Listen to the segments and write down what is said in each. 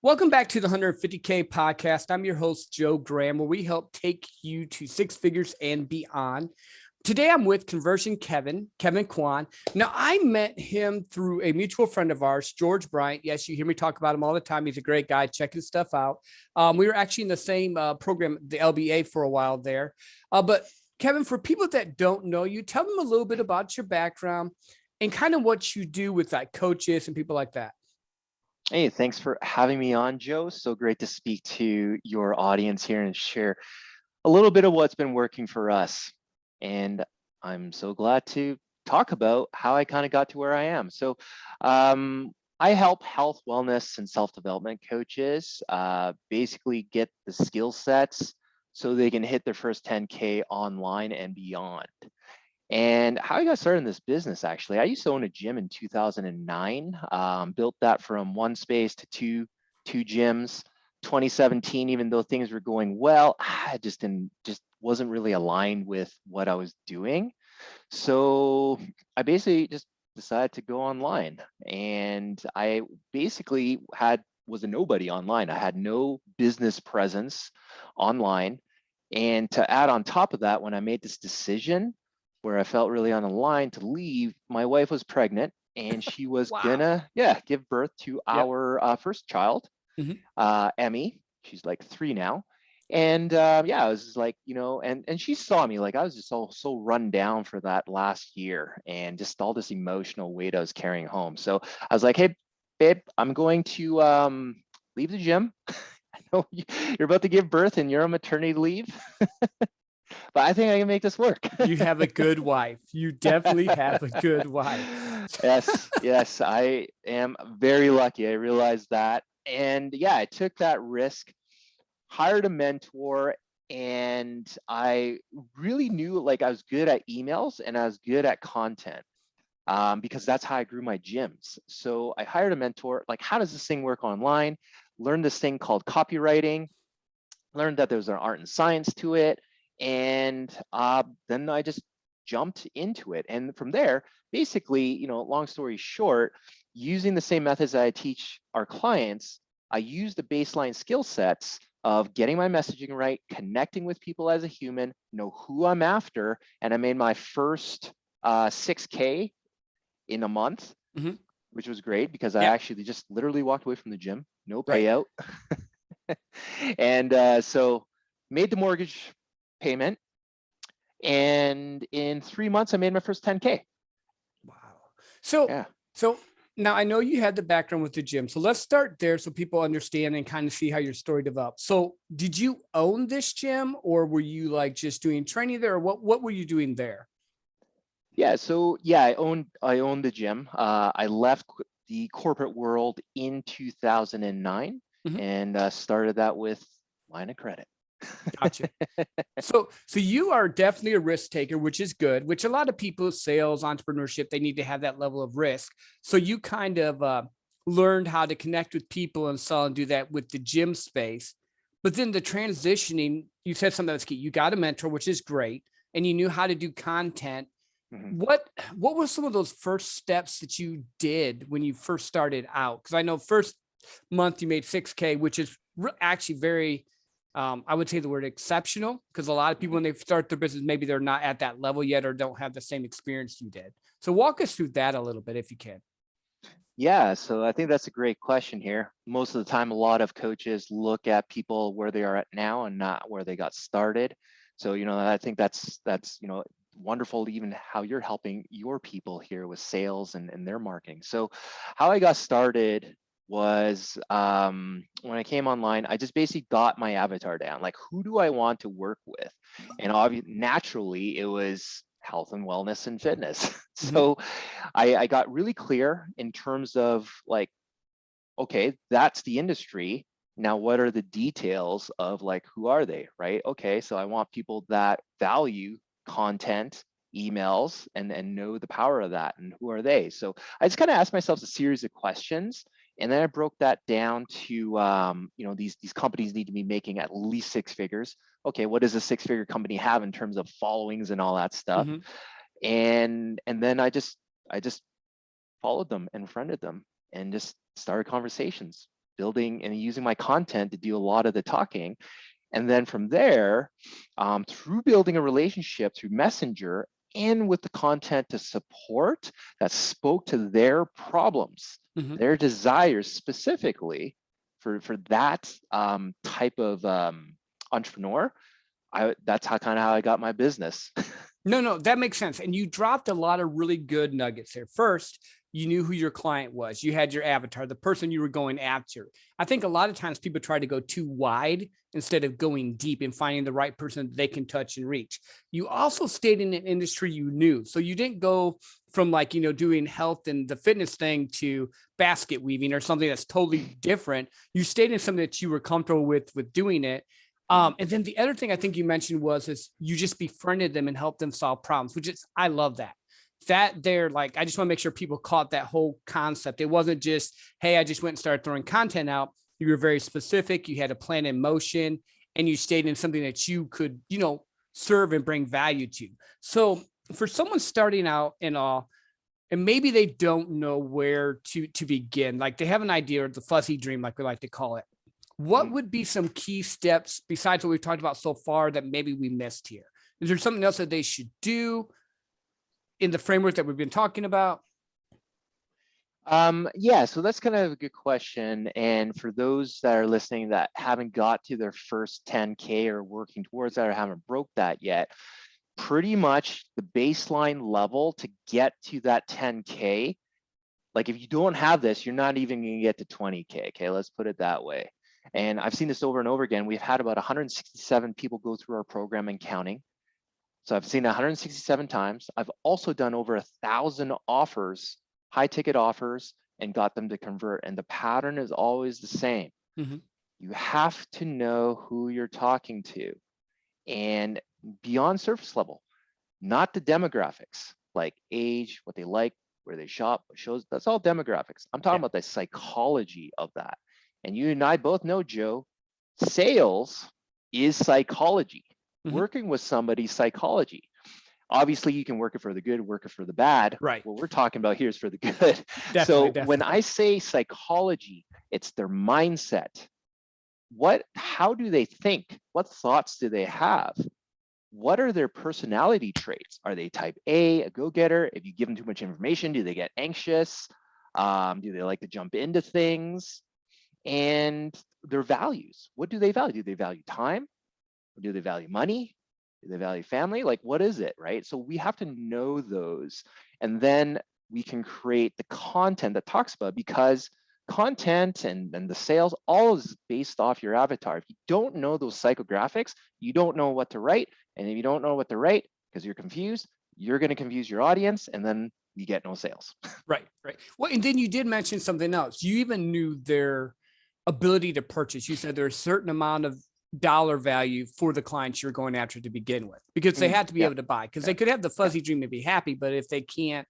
Welcome back to the 150K podcast. I'm your host, Joe Graham, where we help take you to six figures and beyond. Today, I'm with Conversion Kevin Kwan. Now, I met him through a mutual friend of ours, George Bryant. Yes, you hear me talk about him all the time. He's a great guy, checking stuff out. We were actually in the same program, the LBA, for a while there. But Kevin, for people that don't know you, tell them a little bit about your background and kind of what you do with like coaches and people like that. Hey, thanks for having me on, Joe. So great to speak to your audience here and share a little bit of what's been working for us. And I'm so glad to talk about how I kind of got to where I am. I help health, wellness, and self-development coaches basically get the skill sets so they can hit their first 10K online and beyond. And how I got started in this business, actually, I used to own a gym in 2009, built that from one space to two gyms. 2017, even though things were going well, I just wasn't really aligned with what I was doing. So I basically just decided to go online, and I basically was a nobody online. I had no business presence online. And to add on top of that, when I made this decision, where I felt really on the line to leave, my wife was pregnant and she was Wow. gonna, give birth to our first child, Emmy. She's like 3 now. And I was just like, and she saw me, like I was just so run down for that last year and just all this emotional weight I was carrying home. So I was like, hey, babe, I'm going to leave the gym. I know you're about to give birth and you're on maternity leave. But I think I can make this work. You have a good wife. You definitely have a good wife. Yes, I am very lucky. I realized that. And I took that risk, hired a mentor, and I really knew like I was good at emails and I was good at content because that's how I grew my gyms. So I hired a mentor, like, how does this thing work online? Learned this thing called copywriting, learned that there's an art and science to it. And then I just jumped into it. And from there, basically, long story short, using the same methods that I teach our clients, I use the baseline skill sets of getting my messaging right, connecting with people as a human, know who I'm after. And I made my first 6K in a month, which was great because I actually just literally walked away from the gym, no payout. Right. And so made the mortgage payment, and in 3 months I made my first 10K. Wow. So now I know you had the background with the gym, so let's start there so people understand and kind of see how your story developed. So did you own this gym, or were you like just doing training there, or what were you doing there? I owned the gym. I left the corporate world in 2009 and started that with line of credit. Gotcha. So you are definitely a risk taker, which is good, which a lot of people, sales, entrepreneurship, they need to have that level of risk. So you kind of learned how to connect with people and sell and do that with the gym space. But then the transitioning, you said something that's key. You got a mentor, which is great. And you knew how to do content. What were some of those first steps that you did when you first started out? Because I know first month you made 6K, which is actually very, I would say the word exceptional, because a lot of people, when they start their business, maybe they're not at that level yet or don't have the same experience you did. So walk us through that a little bit if you can. Yeah, so I think that's a great question here. Most of the time, a lot of coaches look at people where they are at now and not where they got started. So, I think that's wonderful, even how you're helping your people here with sales and their marketing. So how I got started was when I came online, I just basically got my avatar down. Like, who do I want to work with? And obviously, naturally, it was health and wellness and fitness. So I got really clear in terms of like, okay, that's the industry. Now, what are the details of like, who are they, right? Okay, so I want people that value content, emails, and know the power of that, and who are they? So I just kind of asked myself a series of questions, and then I broke that down to these companies need to be making at least 6 figures. Okay, what does a 6-figure company have in terms of followings and all that stuff? And then I just followed them and friended them and just started conversations. building and using my content to do a lot of the talking. And then from there, through building a relationship through Messenger and with the content to support that spoke to their problems, their desires specifically for that type of entrepreneur, that's how I got my business. No, that makes sense. And you dropped a lot of really good nuggets there. First, you knew who your client was. You had your avatar, the person you were going after. I think a lot of times people try to go too wide instead of going deep and finding the right person that they can touch and reach. You also stayed in an industry you knew. So you didn't go from like, doing health and the fitness thing to basket weaving or something that's totally different. You stayed in something that you were comfortable with doing it. And then the other thing I think you mentioned is you just befriended them and helped them solve problems, which is, I love that. That they're like, I just want to make sure people caught that whole concept. It wasn't just, hey, I just went and started throwing content out. You were very specific. You had a plan in motion and you stayed in something that you could, serve and bring value to. So for someone starting out and maybe they don't know where to begin, like they have an idea or the fuzzy dream, like we like to call it. What would be some key steps besides what we've talked about so far that maybe we missed here? Is there something else that they should do in the framework that we've been talking about? Yeah, so that's kind of a good question. And for those that are listening that haven't got to their first 10K or working towards that or haven't broke that yet, pretty much the baseline level to get to that 10K, like if you don't have this, you're not even going to get to 20K. Okay, let's put it that way. And I've seen this over and over again. We've had about 167 people go through our program and counting. So I've seen 167 times. I've also done over 1,000 offers, high ticket offers, and got them to convert. And the pattern is always the same. You have to know who you're talking to and beyond surface level, not the demographics like age, what they like, where they shop, what shows. That's all demographics. I'm talking about the psychology of that. And you and I both know, Joe, sales is psychology. Working with somebody's psychology. Obviously, you can work it for the good, work it for the bad. Right. What we're talking about here is for the good. Definitely. When I say psychology, it's their mindset. How do they think? What thoughts do they have? What are their personality traits? Are they type A go-getter? If you give them too much information, do they get anxious? Do they like to jump into things? And their values. What do they value? Do they value time? Or do they value money? Do they value family? Like, what is it, right? So we have to know those. And then we can create the content that talks about, because content and the sales, all is based off your avatar. If you don't know those psychographics, you don't know what to write. And if you don't know what to write, because you're confused, you're going to confuse your audience, and then you get no sales. Right. Well, and then you did mention something else. You even knew their ability to purchase. You said there's a certain amount of dollar value for the clients you're going after to begin with, because they had to be able to buy, because they could have the fuzzy dream to be happy, but if they can't,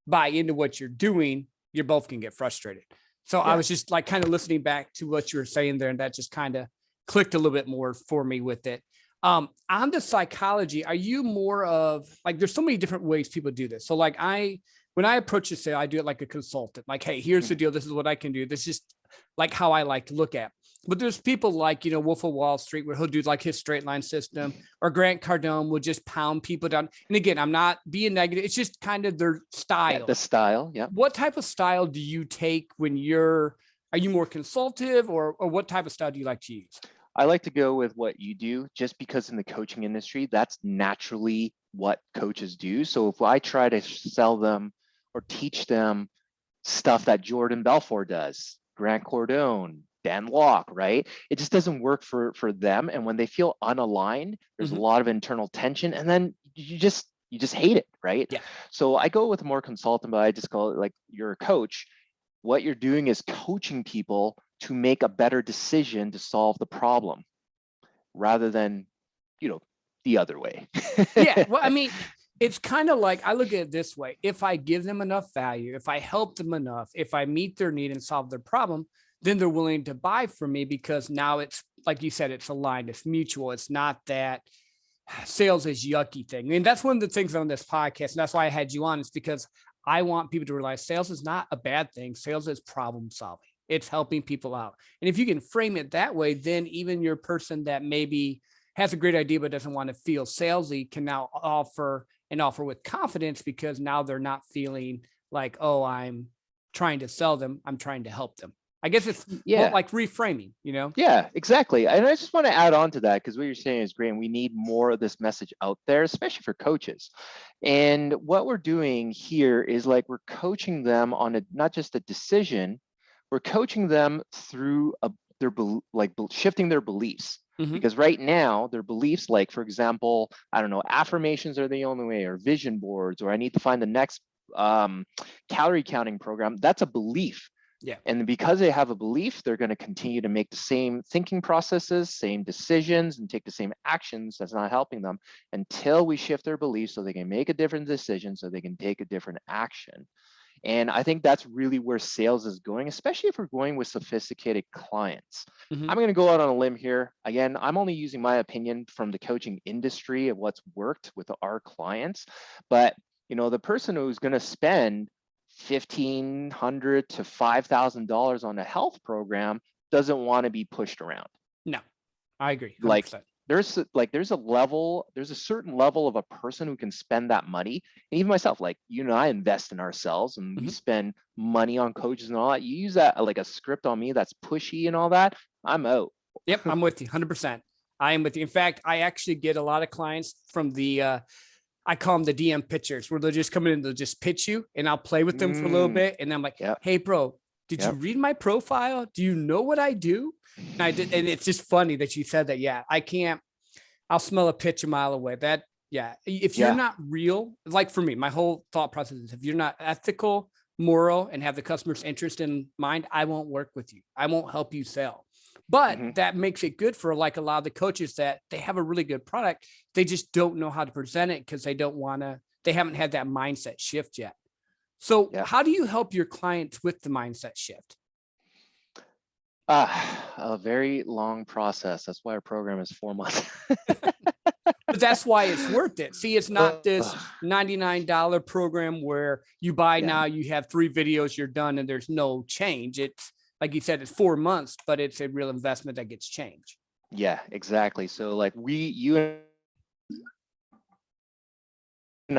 buy into what you're doing, you're both can get frustrated. So I was just like kind of listening back to what you were saying there, and that just kind of clicked a little bit more for me with it. On the psychology, are you more of like, there's so many different ways people do this. So like when I approach a sale, I do it like a consultant, like, hey, here's the deal. This is what I can do. This is like how I like to look at. But there's people like, Wolf of Wall Street, where he'll do like his straight line system, or Grant Cardone will just pound people down. And again, I'm not being negative. It's just kind of their style. The style. Yeah. What type of style do you take when are you more consultative, or what type of style do you like to use? I like to go with what you do, just because in the coaching industry, that's naturally what coaches do. So if I try to sell them or teach them stuff that Jordan Belfort does, Grant Cardone, Dan Locke, right? It just doesn't work for them. And when they feel unaligned, there's a lot of internal tension, and then you just hate it, right? Yeah. So I go with more consultant, but I just call it like, you're a coach. What you're doing is coaching people to make a better decision to solve the problem, rather than, the other way. Yeah. Well, I mean, it's kind of like, I look at it this way. If I give them enough value, if I help them enough, if I meet their need and solve their problem, then they're willing to buy from me, because now it's like you said, it's aligned, it's mutual. It's not that sales is yucky thing. I mean, that's one of the things on this podcast. And that's why I had you on, is because I want people to realize sales is not a bad thing. Sales is problem solving. It's helping people out. And if you can frame it that way, then even your person that maybe has a great idea but doesn't want to feel salesy can now offer with confidence, because now they're not feeling like, oh, I'm trying to sell them. I'm trying to help them. I guess it's Yeah. like reframing, Yeah, exactly. And I just want to add on to that, because what you're saying is great. And we need more of this message out there, especially for coaches. And what we're doing here is like we're coaching them on not just a decision, we're coaching them through shifting their beliefs. Because right now their beliefs, like for example, I don't know, affirmations are the only way, or vision boards, or I need to find the next calorie counting program. That's a belief. Yeah. And because they have a belief, they're going to continue to make the same thinking processes, same decisions, and take the same actions that's not helping them, until we shift their beliefs so they can make a different decision, so they can take a different action. And I think that's really where sales is going, especially if we're going with sophisticated clients. I'm going to go out on a limb here. Again, I'm only using my opinion from the coaching industry of what's worked with our clients. But the person who's going to spend $1,500 to $5,000 on a health program doesn't want to be pushed around. No, I agree. 100%. Like there's a certain level of a person who can spend that money. And even myself, like you and I invest in ourselves, and we spend money on coaches and all that. You use that like a script on me that's pushy and all that, I'm out. Yep, I'm with you 100%. I am with you. In fact, I actually get a lot of clients from the I call them the DM pitchers, where they'll just come in and they'll just pitch you, and I'll play with them for a little bit. And I'm like, hey, bro, did you read my profile? Do you know what I do? And I did. And it's just funny that you said that. Yeah, I'll smell a pitch a mile away. If you're not real, like for me, my whole thought process is, if you're not ethical, moral, and have the customer's interest in mind, I won't work with you. I won't help you sell. But that makes it good for like a lot of the coaches that they have a really good product. They just don't know how to present it because they haven't had that mindset shift yet. So how do you help your clients with the mindset shift? A very long process. That's why our program is 4 months. But that's why it's worth it. See, it's not this $99 program where you buy now, you have 3 videos, you're done, and there's no change. It's like you said, it's 4 months, but it's a real investment that gets changed. Yeah, exactly. So like you and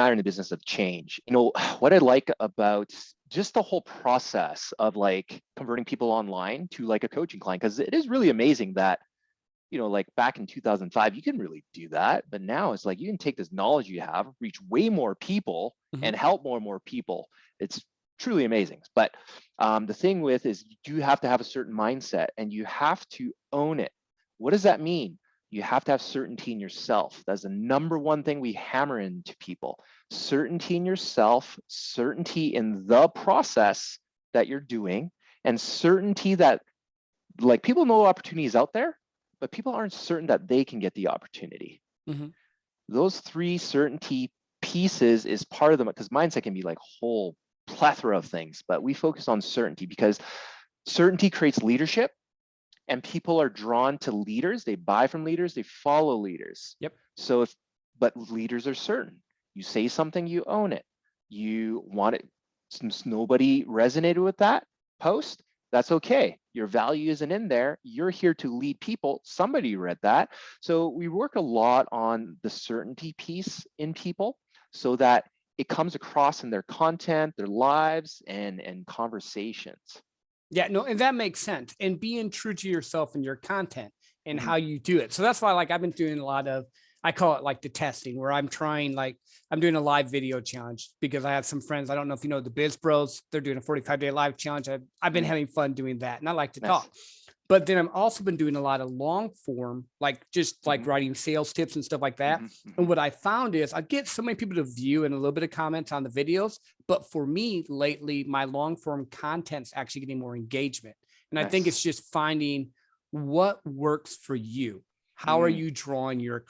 I are in the business of change. What I like about just the whole process of like converting people online to like a coaching client, because it is really amazing that, like back in 2005, you can really do that. But now it's like you can take this knowledge you have, reach way more people and help more and more people. It's truly amazing. But the thing is you do have to have a certain mindset, and you have to own it. What does that mean? You have to have certainty in yourself. That's the number one thing we hammer into people. Certainty in yourself, certainty in the process that you're doing, and certainty that like people know opportunities out there, but people aren't certain that they can get the opportunity. Those 3 certainty pieces is part of them, because mindset can be like whole plethora of things, but we focus on certainty because certainty creates leadership, and people are drawn to leaders. They buy from leaders, they follow leaders. So but leaders are certain. You say something, you own it. You want it. Since nobody resonated with that post, that's okay. Your value isn't in there. You're here to lead people. Somebody read that. So we work a lot on the certainty piece in people so that it comes across in their content, their lives, and conversations. Yeah, no, and that makes sense. And being true to yourself and your content and how you do it. So that's why, like, I've been doing a lot of, I call it like the testing, where I'm doing a live video challenge, because I have some friends. I don't know if you know the Biz Bros. They're doing a 45-day live challenge. I've been having fun doing that, and I like to talk. But then I've also been doing a lot of long form, like just like writing sales tips and stuff like that. And what I found is I get so many people to view and a little bit of comments on the videos. But for me lately, my long form content's actually getting more engagement. And I think it's just finding what works for you. How are you drawing your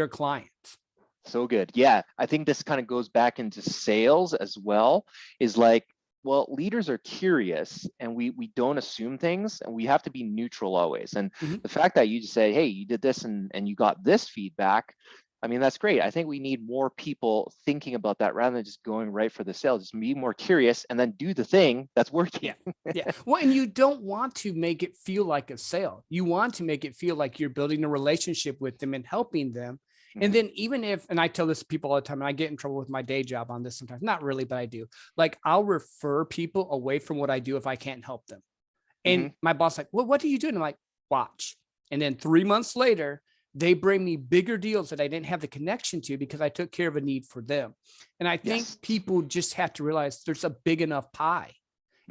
clients? So good. Yeah, I think this kind of goes back into sales as well, is like, well, leaders are curious, and we don't assume things, and we have to be neutral always. And the fact that you just say, hey, you did this and you got this feedback, I mean, that's great. I think we need more people thinking about that rather than just going right for the sale. Just be more curious and then do the thing that's working. Yeah. Well, and you don't want to make it feel like a sale. You want to make it feel like you're building a relationship with them and helping them. And then even if, and I tell this to people all the time, and I get in trouble with my day job on this sometimes, not really, but I do. Like I'll refer people away from what I do if I can't help them. And my boss like, well, what do you do? And I'm like, watch. And then 3 months later, they bring me bigger deals that I didn't have the connection to because I took care of a need for them. And I think people just have to realize there's a big enough pie.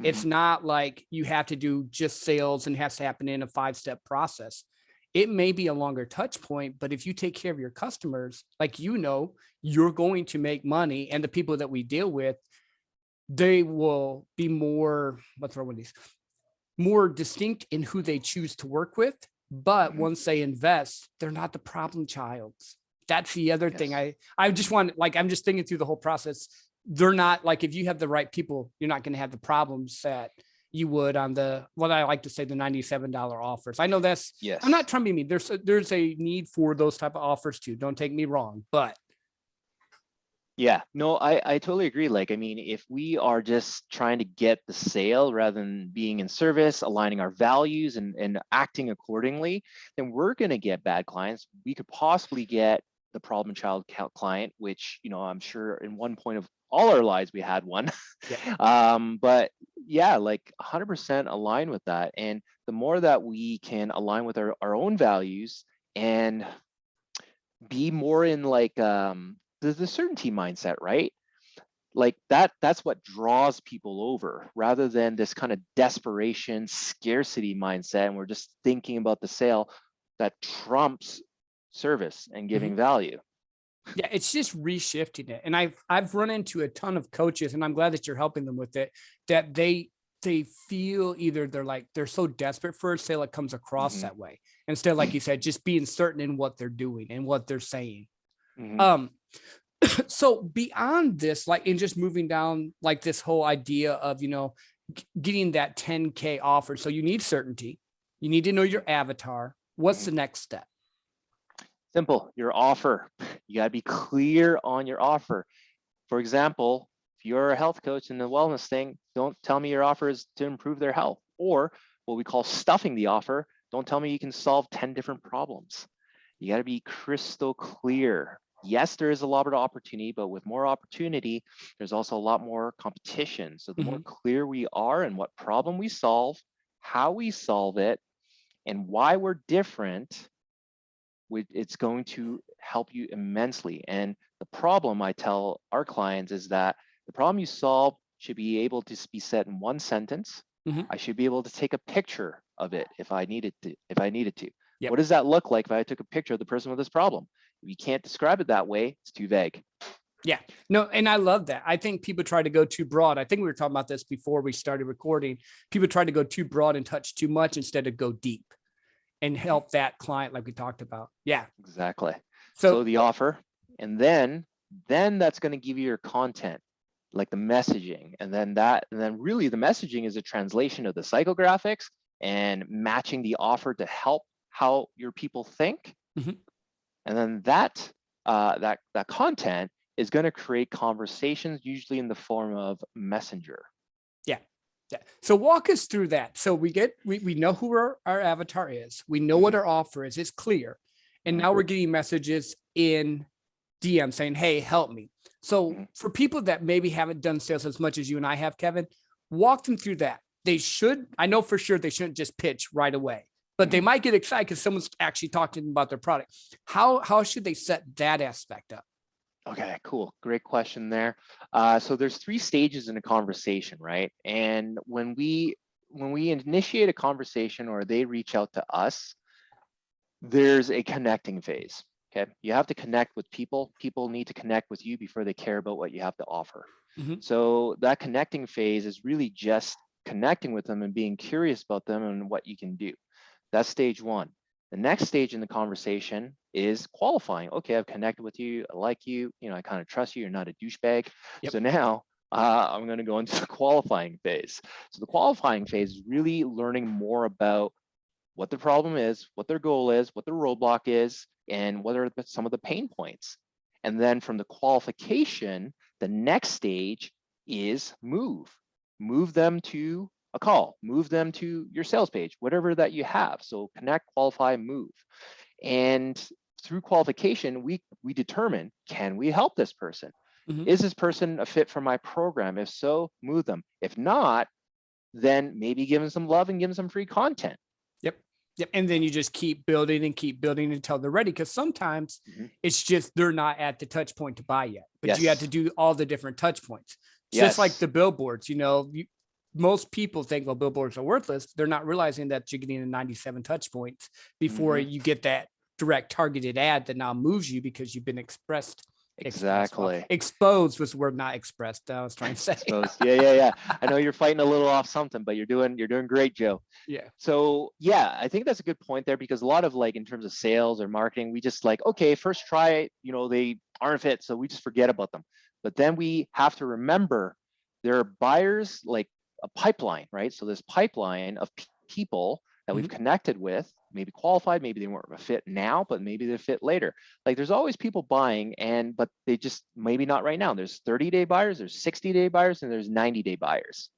It's not like you have to do just sales and it has to happen in a 5-step process. It may be a longer touch point, but if you take care of your customers, like, you're going to make money. And the people that we deal with, they will be more, what's wrong with these? More distinct in who they choose to work with. But once they invest, they're not the problem child. That's the other thing. I just want, like, I'm just thinking through the whole process. They're not like, if you have the right people, you're not going to have the problems that you would on the, what I like to say, the $97 offers. I know that's, I'm not trying to be mean. There's a need for those type of offers too. Don't take me wrong, but. Yeah, no, I totally agree. Like, I mean, if we are just trying to get the sale rather than being in service, aligning our values and acting accordingly, then we're going to get bad clients. We could possibly get the problem child client, which, I'm sure in one point of all our lives, we had one. But yeah, like 100% align with that. And the more that we can align with our own values and be more in like, the certainty mindset, right? Like that's what draws people over rather than this kind of desperation, scarcity mindset. And we're just thinking about the sale that trumps service and giving value. Yeah, it's just reshifting it. And I've run into a ton of coaches, and I'm glad that you're helping them with it, that they feel either they're so desperate for a sale, it comes across that way. Instead, like you said, just being certain in what they're doing and what they're saying. So beyond this, like, in just moving down, like this whole idea of, getting that 10K offer. So you need certainty. You need to know your avatar. What's the next step? Simple, your offer. You got to be clear on your offer. For example, if you're a health coach in the wellness thing, don't tell me your offer is to improve their health, or what we call stuffing the offer. Don't tell me you can solve 10 different problems. You got to be crystal clear. Yes, there is a lot of opportunity, but with more opportunity, there's also a lot more competition. So the more clear we are in what problem we solve, how we solve it, and why we're different, it's going to help you immensely. And the problem I tell our clients is that the problem you solve should be able to be said in one sentence. I should be able to take a picture of it if I needed to. What does that look like if I took a picture of the person with this problem? If you can't describe it that way, it's too vague. Yeah, no, and I love that. I think people try to go too broad. I think we were talking about this before we started recording. People try to go too broad and touch too much instead of go deep and help that client, like we talked about. Yeah, exactly. So the offer, and then that's going to give you your content, like the messaging, and then really the messaging is a translation of the psychographics and matching the offer to help how your people think. And then that content is going to create conversations, usually in the form of messenger. Yeah. So walk us through that. So we know who our avatar is. We know what our offer is. It's clear. And now we're getting messages in DM saying, hey, help me. So for people that maybe haven't done sales as much as you and I have, Kevin, walk them through that. I know for sure they shouldn't just pitch right away, but they might get excited because someone's actually talking about their product. How should they set that aspect up? Okay, cool. Great question there. So there's 3 stages in a conversation, right? And when we initiate a conversation or they reach out to us, there's a connecting phase. Okay, you have to connect with people. People need to connect with you before they care about what you have to offer. So that connecting phase is really just connecting with them and being curious about them and what you can do. That's stage 1. The next stage in the conversation is qualifying. Okay, I've connected with you. I like you. I kind of trust you. You're not a douchebag. So now I'm going to go into the qualifying phase. So the qualifying phase is really learning more about what the problem is, what their goal is, what their roadblock is, and what are some of the pain points. And then from the qualification, the next stage is move them to a call, move them to your sales page, whatever that you have. So connect, qualify, move. And through qualification, we determine, can we help this person? Mhm. Is this person a fit for my program? If so, move them. If not, then maybe give them some love and give them some free content. Yep. Yep. And then you just keep building until they're ready. Because sometimes it's just they're not at the touch point to buy yet, but you have to do all the different touch points. Just like the billboards, most people think, well, billboards are worthless. They're not realizing that you're getting 97 touch points before you get that direct targeted ad that now moves you because you've been exposed was the word, not expressed. I was trying to say. Exposed. Yeah. I know you're fighting a little off something, but you're doing great, Joe. Yeah. So yeah, I think that's a good point there, because a lot of, like, in terms of sales or marketing, we just like, okay, first try it, they aren't fit, so we just forget about them. But then we have to remember there are buyers, like a pipeline, right? So this pipeline of people that we've connected with, maybe qualified, maybe they weren't a fit now, but maybe they're fit later. Like, there's always people buying, but they just maybe not right now. There's 30-day buyers, there's 60-day buyers, and there's 90-day buyers.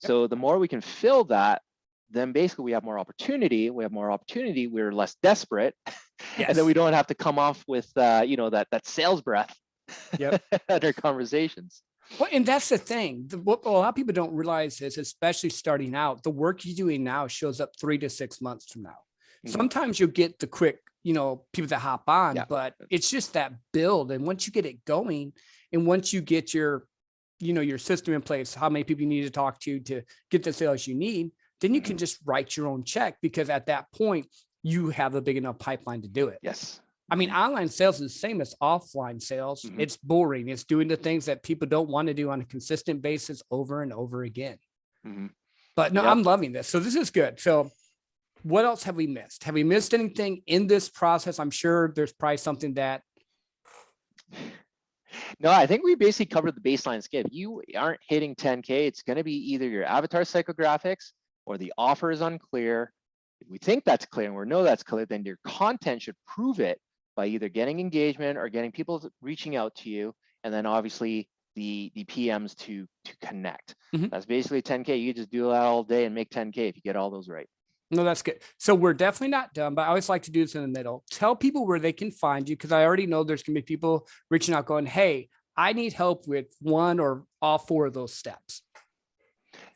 So the more we can fill that, then basically we have more opportunity. We're less desperate. And then we don't have to come off with that sales breath at our conversations. Well, and that's the thing. What a lot of people don't realize is, especially starting out, the work you're doing now shows up 3 to 6 months from now. Sometimes you'll get the quick, people that hop on, but it's just that build. And once you get it going, and once you get your system in place, how many people you need to talk to get the sales you need, then you can just write your own check, because at that point you have a big enough pipeline to do it. Yes. I mean, online sales is the same as offline sales. It's boring. It's doing the things that people don't want to do on a consistent basis over and over again. But no, I'm loving this. So this is good. So what else have we missed? Have we missed anything in this process? I'm sure there's probably something that. No, I think we basically covered the baseline skip. You aren't hitting 10K. It's going to be either your avatar psychographics or the offer is unclear. If we think that's clear and we know that's clear, then your content should prove it by either getting engagement or getting people reaching out to you, and then obviously the PMs to connect. That's basically 10K. You just do that all day and make 10K if you get all those right. No, that's good. So we're definitely not done, but I always like to do this in the middle. Tell people where they can find you, because I already know there's going to be people reaching out going, hey, I need help with one or all 4 of those steps.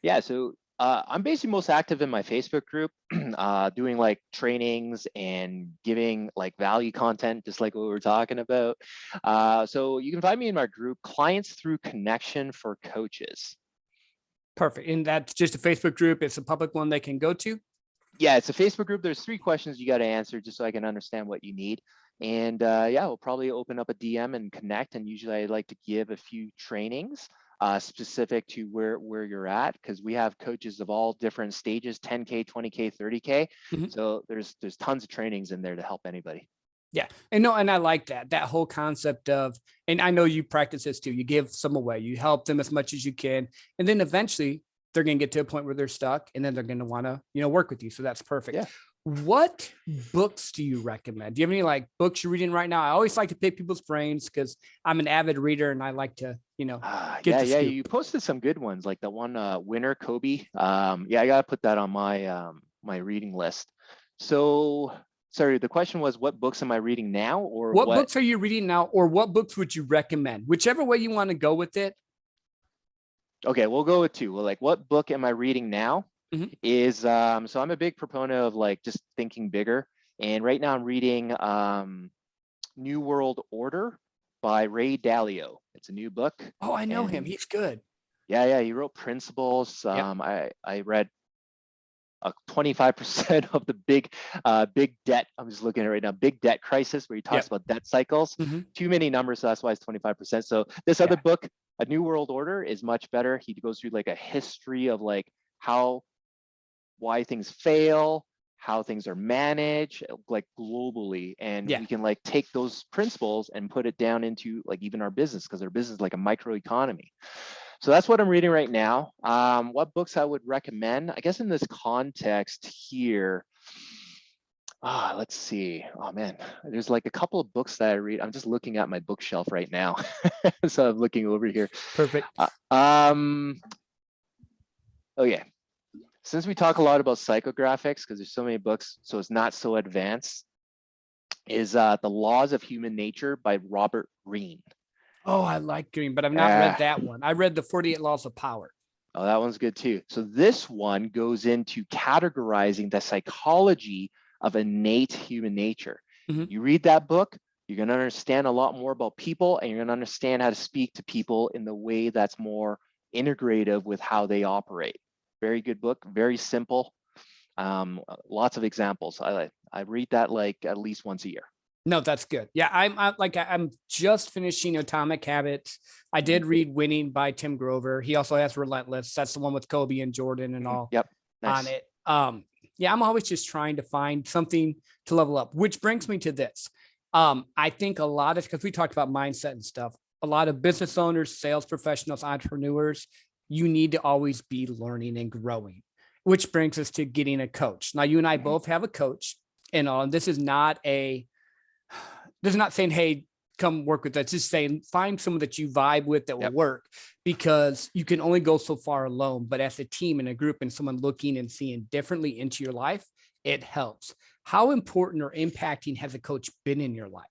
Yeah, so I'm basically most active in my Facebook group, doing like trainings and giving like value content, just like what we were talking about. So you can find me in my group, Clients Through Connection for Coaches. Perfect. And that's just a Facebook group. It's a public one they can go to. Yeah, it's a Facebook group. There's 3 questions you got to answer just so I can understand what you need. And we'll probably open up a DM and connect. And usually I like to give a few trainings specific to where you're at, because we have coaches of all different stages, 10K, 20K, 30K. So there's tons of trainings in there to help anybody. Yeah. And I like that whole concept of, and I know you practice this too. You give some away, you help them as much as you can. And then eventually they're going to get to a point where they're stuck, and then they're going to want to, work with you. So that's perfect. Yeah. What books do you recommend? Do you have any like books you're reading right now? I always like to pick people's brains because I'm an avid reader and I like to, get the scoop. You posted some good ones, like the one Winner Kobe. I got to put that on my my reading list. So sorry, the question was, what books am I reading now, or what books are you reading now, or what books would you recommend? Whichever way you want to go with it. Okay, we'll go with 2. Well, like, what book am I reading now? Is so I'm a big proponent of like just thinking bigger, and right now I'm reading New World Order by Ray Dalio. It's a new book. Oh, I know him. He's good. Yeah, he wrote Principles. I read 25% of the big debt. I'm just looking at it right now. Big debt crisis, where he talks about debt cycles. Too many numbers, so that's why it's 25%. So this other book, A New World Order, is much better. He goes through like a history of like why things fail, how things are managed like globally, and we can like take those principles and put it down into like even our business, because our business is like a micro economy. So that's what I'm reading right now. What books I would recommend, I guess in this context here, Let's see. Oh man, there's like a couple of books that I read. I'm just looking at my bookshelf right now. So I'm looking over here. Perfect. Okay. Since we talk a lot about psychographics, because there's so many books, so it's not so advanced, is The Laws of Human Nature by Robert Greene. Oh, I like Greene, but I've not read that one. I read the 48 Laws of Power. Oh, that one's good too. So this one goes into categorizing the psychology of innate human nature. Mhm. You read that book, you're going to understand a lot more about people, and you're going to understand how to speak to people in the way that's more integrative with how they operate. Very good book, very simple. Lots of examples. I read that like at least once a year. No, that's good. Yeah, I'm just finishing Atomic Habits. I did read Winning by Tim Grover. He also has Relentless. That's the one with Kobe and Jordan and all Yep. on Nice. it. Yeah, I'm always just trying to find something to level up, which brings me to this. I think a lot of, because we talked about mindset and stuff, a lot of business owners, sales professionals, entrepreneurs, you need to always be learning and growing, which brings us to getting a coach. Now, you and I both have a coach, and this is not saying, hey, come work with us. Just saying, find someone that you vibe with that will work, because you can only go so far alone. But as a team and a group and someone looking and seeing differently into your life, it helps. How important or impacting has a coach been in your life?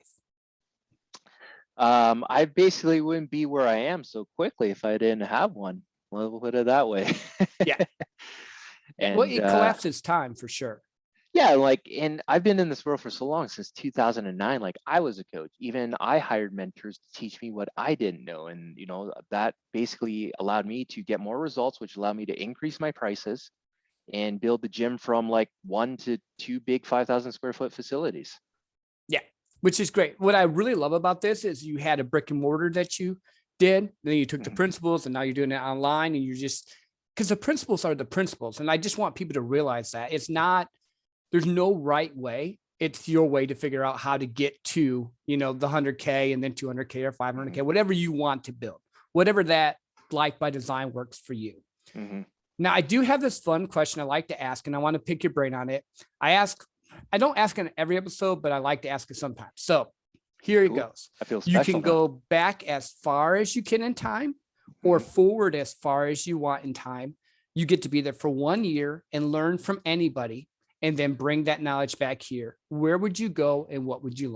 I basically wouldn't be where I am so quickly if I didn't have one. We'll put it that way. Yeah. And Well, it collapses time for sure. yeah, like, and I've been in this world for so long, since 2009. Like, I was a coach. Even I hired mentors to teach me what I didn't know, and that basically allowed me to get more results, which allowed me to increase my prices and build the gym from like 1 to 2 big 5,000 square foot facilities. Yeah, which is great. What I really love about this is you had a brick and mortar that you did, then you took the principles, and now you're doing it online, and you're just, because the principles are the principles. And I just want people to realize that there's no right way. It's your way to figure out how to get to, the 100K and then 200K or 500K, whatever you want to build, whatever that life by design works for you. Now, I do have this fun question I like to ask, and I want to pick your brain on it. I don't ask in every episode, but I like to ask it sometimes. So here it goes. I feel You special can now. go back as far as you can in time, or forward as far as you want in time. You get to be there for 1 year and learn from anybody, and then bring that knowledge back here. Where would you go and what would you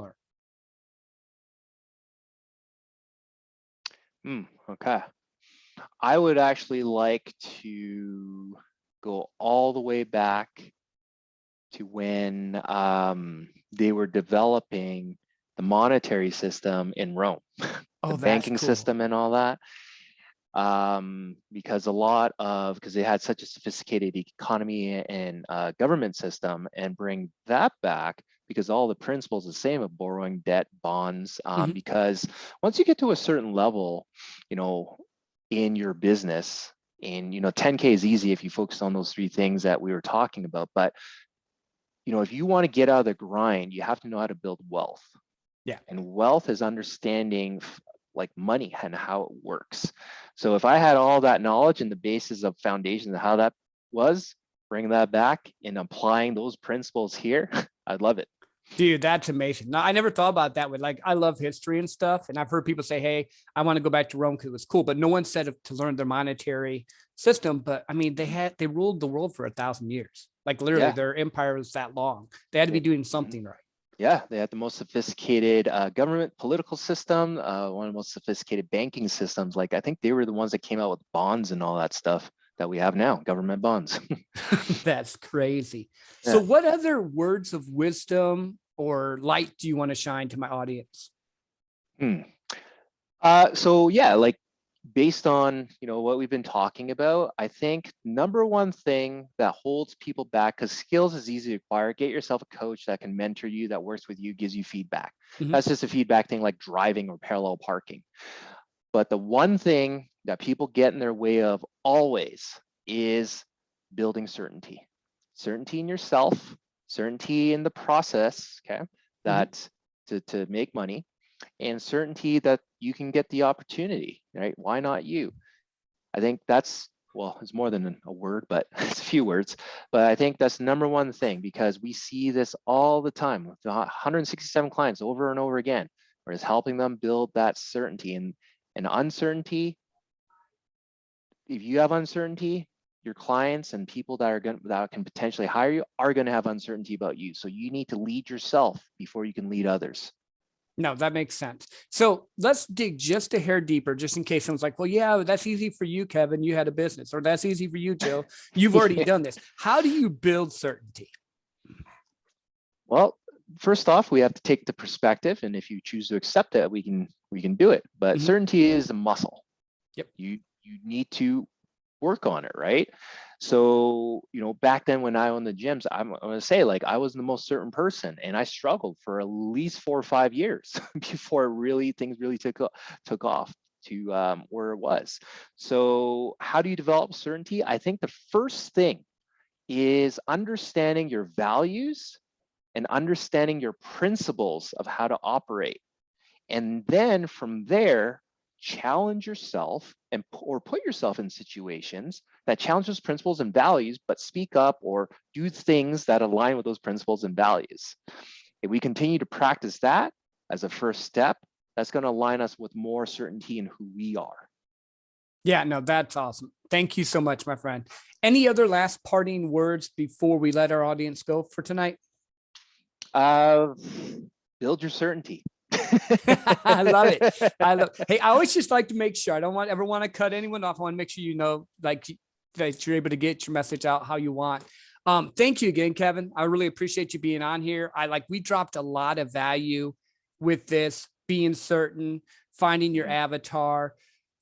learn? Okay. I would actually like to go all the way back to when they were developing the monetary system in Rome, the banking system and all that. Because they had such a sophisticated economy and government system, and bring that back, because all the principles are the same of borrowing, debt, bonds, because once you get to a certain level, in your business, and 10K is easy if you focus on those 3 things that we were talking about. But if you want to get out of the grind, you have to know how to build wealth. Yeah. And wealth is understanding like money and how it works. So if I had all that knowledge and the basis of foundations of how that was, bring that back and applying those principles here, I'd love it. Dude, that's amazing. Now, I never thought about that with, like, I love history and stuff. And I've heard people say, hey, I want to go back to Rome because it was cool. But no one said to learn their monetary system. But I mean, they ruled the world for 1,000 years. Like, literally, their empire was that long. They had to be doing something right. Yeah, they had the most sophisticated government political system, one of the most sophisticated banking systems. Like, I think they were the ones that came out with bonds and all that stuff that we have now, government bonds. That's crazy. So what other words of wisdom or light do you want to shine to my audience? So yeah, like, based on what we've been talking about, I think number one thing that holds people back, because skills is easy to acquire, get yourself a coach that can mentor you, that works with you, gives you feedback. That's just a feedback thing, like driving or parallel parking. But the one thing that people get in their way of always is building certainty. Certainty in yourself, certainty in the process, okay, that to make money, and certainty that you can get the opportunity, right? Why not you? I think that's well, it's more than a word, but it's a few words. But I think that's the number one thing, because we see this all the time with 167 clients over and over again, where it's helping them build that certainty. And uncertainty, if you have uncertainty, your clients and people that can potentially hire you are going to have uncertainty about you. So you need to lead yourself before you can lead others. No, that makes sense. So let's dig just a hair deeper, just in case someone's like, well, yeah, that's easy for you, Kevin. You had a business, or that's easy for you, Jill. You've already done this. How do you build certainty? Well, first off, we have to take the perspective, and if you choose to accept it, we can do it. But certainty is a muscle. Yep. You need to work on it, right? So, back then when I owned the gyms, I'm going to say, like, I was the most certain person, and I struggled for at least 4 or 5 years before things really took off to where it was. So how do you develop certainty? I think the first thing is understanding your values and understanding your principles of how to operate. And then from there, challenge yourself or put yourself in situations that challenge those principles and values, but speak up or do things that align with those principles and values. If we continue to practice that as a first step, that's going to align us with more certainty in who we are. Yeah, no, that's awesome. Thank you so much, my friend. Any other last parting words before we let our audience go for tonight? Build your certainty. I love it. Hey, I always just like to make sure I don't ever want to cut anyone off. I want to make sure that you're able to get your message out how you want. Thank you again, Kevin. I really appreciate you being on here. We dropped a lot of value with this, being certain, finding your avatar,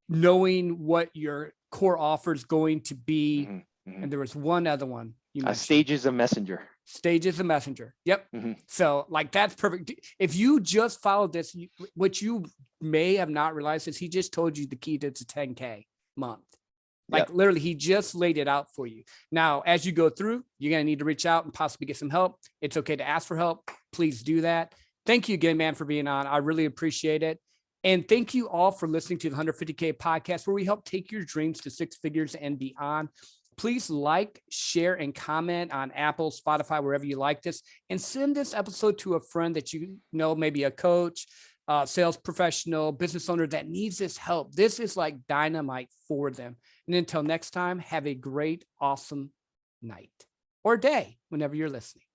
knowing what your core offer is going to be. And there was one other one. Stages of messenger. Stages of messenger. Yep. So that's perfect. If you just followed this, what you may have not realized is he just told you the key to 10K month. Literally, he just laid it out for you. Now, as you go through, you're going to need to reach out and possibly get some help. It's okay to ask for help. Please do that. Thank you again, man, for being on. I really appreciate it. And thank you all for listening to the 150K podcast, where we help take your dreams to 6 figures and beyond. Please like, share, and comment on Apple, Spotify, wherever you like this, and send this episode to a friend that you know, maybe a coach, sales professional, business owner that needs this help. This is like dynamite for them. And until next time, have a great, awesome night or day whenever you're listening.